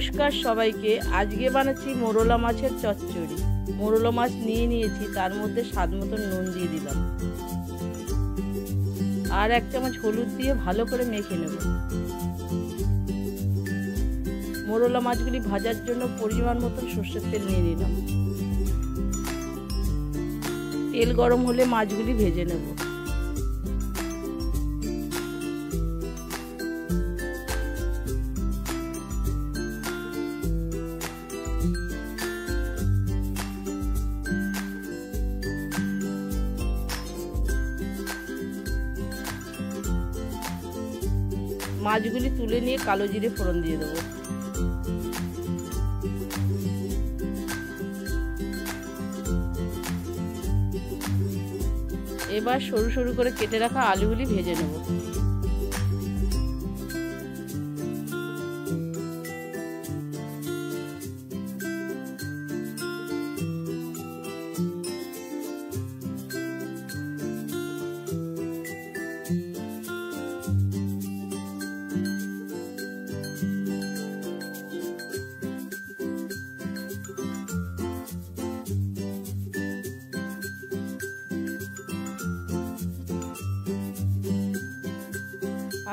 নমস্কার সবাইকে। আজকে বানাচ্ছি মোরলা মাছের চচ্চড়ি। মোরলা মাছ নিয়ে নিয়েছি, তার মধ্যে স্বাদ মতন নুন দিয়ে দিলাম আর 1 চামচ হলুদ দিয়ে ভালো করে মেখে নেব। মোরলা মাছগুলি ভাজার জন্য পরিমাণ মতন সর্ষের তেল নিয়ে নিলাম। তেল গরম হলে মাছগুলি ভেজে নেব। মাছগুলি তুলে নিয়ে কালো জিরে ফোড়ন দিয়ে দেবো। এবার সরু সরু করে কেটে রাখা আলুগুলি ভেজে নেব।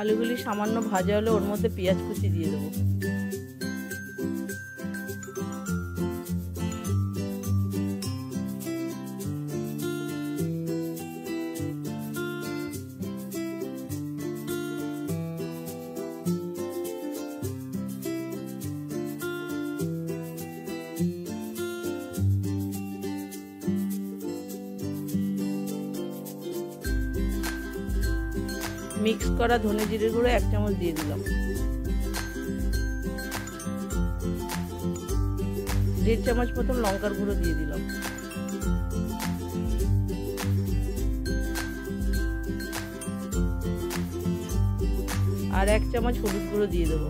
আলুগুলি সামান্য ভাজা হলে ওর মধ্যে পেঁয়াজ কুচি দিয়ে দেবো। মিক্স করা ধনে জিরে গুঁড়ো 1 চামচ দিয়ে দিলাম। 1.5 চামচ মতন লঙ্কার গুঁড়ো দিয়ে দিলাম। আর 1 চামচ হলুদ গুঁড়ো দিয়ে দেবো।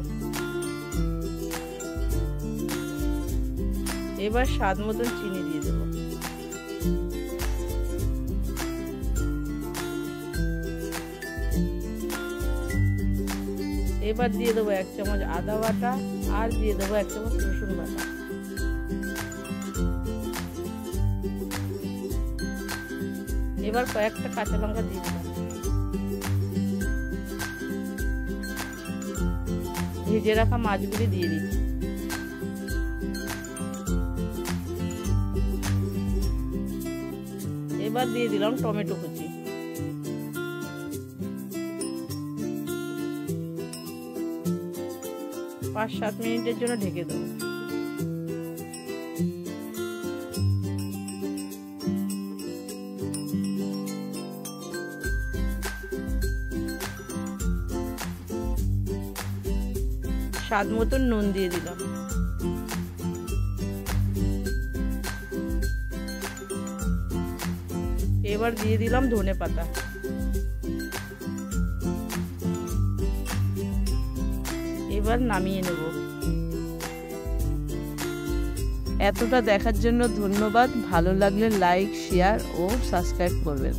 এবার স্বাদ মতন চিনি দিয়ে দেবো। এবার দিয়ে দেবো 1 চামচ আদা বাটা আর দিয়ে দেবো 1 চামচ রসুন বাটা। এবার কয়েকটা কাঁচা লঙ্কা দিয়ে দিলাম। ভেজে রাখা মাছগুলি দিয়ে দিচ্ছি। এবার দিয়ে দিলাম টমেটো কুচি। পাঁচ 7 মিনিটের জন্য ঢেকে দেবো। স্বাদ মতন নুন দিয়ে দিলাম। এবার দিয়ে দিলাম ধনে পাতা। এবার নামিয়ে নেব। এতটা দেখার জন্য ধন্যবাদ। ভালো লাগলে লাইক, শেয়ার ও সাবস্ক্রাইব করবেন।